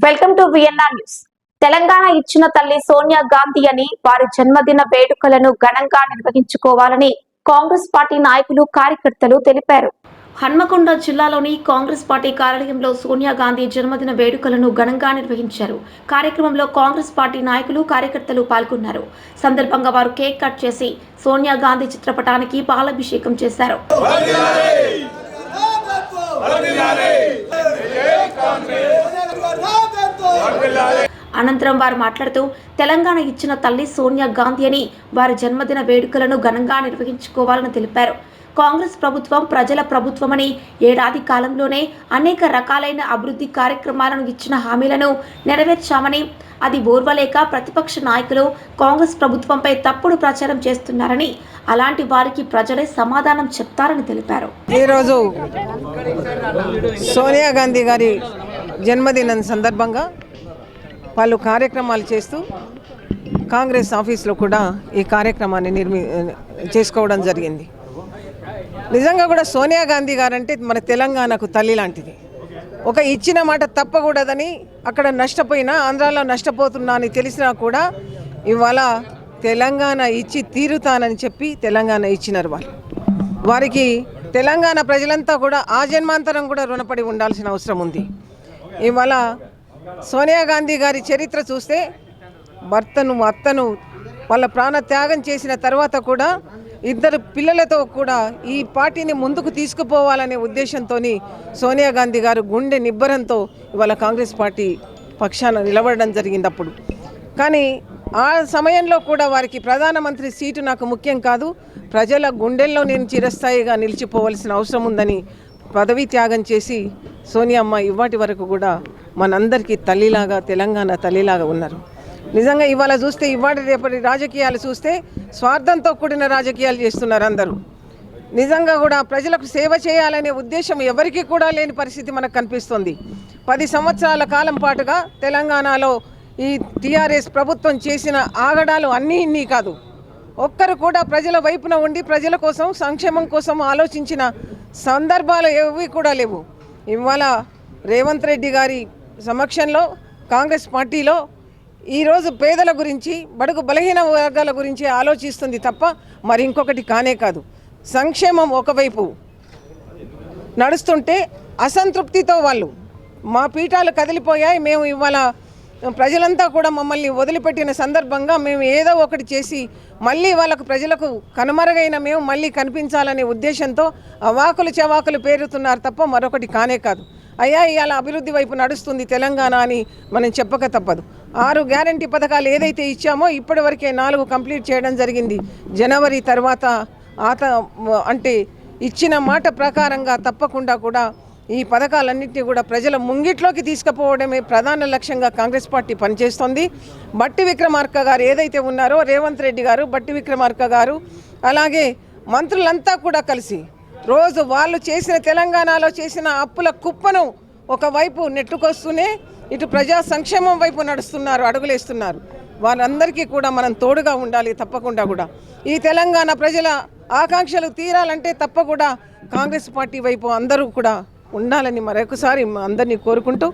Welcome to VNR news. Telangana ఇచ్చిన తల్లి సోనియా గాంధీ అని వారి జన్మదిన వేడుకలను ఘనంగా నిర్వహించుకోవాలని కాంగ్రెస్ పార్టీ నాయకులు కార్యకర్తలు తెలిపారు. హన్మకొండ జిల్లాలోని కాంగ్రెస్ పార్టీ కార్యాలయంలో సోనియా గాంధీ జన్మదిన వేడుకలను ఘనంగా నిర్వహించారు. కార్యక్రమంలో కాంగ్రెస్ పార్టీ నాయకులు కార్యకర్తలు పాల్గొన్నారు. సందర్భంగా వారు కేక్ కట్ చేసి సోనియా గాంధీ చిత్రపటానికి పాలాభిషేకం చేశారు. అనంతరం వారు మాట్లాడుతూ తెలంగాణ ఇచ్చిన తల్లి సోనియా గాంధీ అని వారి జన్మదిన వేడుకలను ఘనంగా నిర్వహించుకోవాలని తెలిపారు. కాంగ్రెస్ ప్రభుత్వం ప్రజల ప్రభుత్వమని ఏడాది కాలంలోనే అనేక రకాలైన అభివృద్ధి కార్యక్రమాలను ఇచ్చిన హామీలను నెరవేర్చామని, అది ఓర్వలేక ప్రతిపక్ష నాయకులు కాంగ్రెస్ ప్రభుత్వంపై తప్పుడు ప్రచారం చేస్తున్నారని, అలాంటి వారికి ప్రజలే సమాధానం చెప్తారని తెలిపారు. ఈరోజు సోనియా గాంధీ గారి జన్మదినం సందర్భంగా పలు కార్యక్రమాలు చేస్తూ కాంగ్రెస్ ఆఫీస్లో కూడా ఈ కార్యక్రమాన్ని చేసుకోవడం జరిగింది. నిజంగా కూడా సోనియా గాంధీ గారంటే మన తెలంగాణకు తల్లి లాంటిది. ఒక ఇచ్చిన మాట తప్పకూడదని, అక్కడ నష్టపోయినా ఆంధ్రాలో నష్టపోతున్నా అని తెలిసినా కూడా ఇవాళ తెలంగాణ ఇచ్చి తీరుతానని చెప్పి తెలంగాణ ఇచ్చినారు. వారికి తెలంగాణ ప్రజలంతా కూడా ఆ జన్మాంతరం కూడా రుణపడి ఉండాల్సిన అవసరం ఉంది. ఇవాళ సోనియా గాంధీ గారి చరిత్ర చూస్తే అత్తను వాళ్ళ ప్రాణ త్యాగం చేసిన తర్వాత కూడా ఇద్దరు పిల్లలతో కూడా ఈ పార్టీని ముందుకు తీసుకుపోవాలనే ఉద్దేశంతో సోనియా గాంధీ గారు గుండె నిబ్బరంతో ఇవాళ కాంగ్రెస్ పార్టీ పక్షాన నిలబడడం జరిగింది. అప్పుడు కానీ ఆ సమయంలో కూడా వారికి ప్రధానమంత్రి సీటు నాకు ముఖ్యం కాదు, ప్రజల గుండెల్లో నేను చిరస్థాయిగా నిలిచిపోవలసిన అవసరం ఉందని పదవీ త్యాగం చేసి సోనియమ్మ ఇవాటి వరకు కూడా మనందరికీ తల్లిలాగా, తెలంగాణ తల్లిలాగా ఉన్నారు. నిజంగా ఇవాళ చూస్తే ఇవాటి రేపటి రాజకీయాలు చూస్తే స్వార్థంతో కూడిన రాజకీయాలు చేస్తున్నారు అందరూ. నిజంగా కూడా ప్రజలకు సేవ చేయాలనే ఉద్దేశం ఎవరికీ కూడా లేని పరిస్థితి మనకు కనిపిస్తుంది. 10 సంవత్సరాల కాలం పాటుగా తెలంగాణలో ఈ టీఆర్ఎస్ ప్రభుత్వం చేసిన ఆగడాలు అన్నీ ఇన్ని కాదు. ఒక్కరు కూడా ప్రజల వైపున ఉండి ప్రజల కోసం, సంక్షేమం కోసం ఆలోచించిన సందర్భాలు ఏవి కూడా లేవు. ఇవాళ రేవంత్ రెడ్డి గారి సమక్షంలో కాంగ్రెస్ పార్టీలో ఈరోజు పేదల గురించి, బడుగు బలహీన వర్గాల గురించి ఆలోచిస్తుంది తప్ప మరి ఇంకొకటి కానే కాదు. సంక్షేమం ఒకవైపు నడుస్తుంటే అసంతృప్తితో వాళ్ళు మా పీఠాలు కదిలిపోయాయి, మేము ఇవాళ ప్రజలంతా కూడా మమ్మల్ని వదిలిపెట్టిన సందర్భంగా మేము ఏదో ఒకటి చేసి మళ్ళీ వాళ్ళకు ప్రజలకు కనుమరుగైన మేము మళ్ళీ కనిపించాలనే ఉద్దేశంతో అవాకులు చవాకులు పేరుతున్నారు తప్ప మరొకటి కానే కాదు. అయ్యా ఇవాళ అభివృద్ధి వైపు నడుస్తుంది తెలంగాణ అని మనం చెప్పక తప్పదు. 6 గ్యారంటీ పథకాలు ఏదైతే ఇచ్చామో ఇప్పటి వరకే 4 కంప్లీట్ చేయడం జరిగింది. జనవరి తర్వాత అంటే ఇచ్చిన మాట ప్రకారంగా తప్పకుండా కూడా ఈ పథకాలన్నింటినీ కూడా ప్రజల ముంగిట్లోకి తీసుకుపోవడమే ప్రధాన లక్ష్యంగా కాంగ్రెస్ పార్టీ పనిచేస్తోంది. బట్టి విక్రమార్క గారు ఏదైతే ఉన్నారో, రేవంత్ రెడ్డి గారు, బట్టి విక్రమార్క గారు, అలాగే మంత్రులంతా కూడా కలిసి రోజు వాళ్ళు చేసిన తెలంగాణలో చేసిన అప్పుల కుప్పను ఒకవైపు నెట్టుకొస్తూనే ఇటు ప్రజా సంక్షేమం వైపు నడుస్తున్నారు, అడుగులేస్తున్నారు. వాళ్ళందరికీ కూడా మనం తోడుగా ఉండాలి. తప్పకుండా కూడా ఈ తెలంగాణ ప్రజల ఆకాంక్షలు తీరాలంటే తప్పకుండా కాంగ్రెస్ పార్టీ వైపు అందరూ కూడా ఉండాలని మరొకసారి అందరినీ కోరుకుంటూ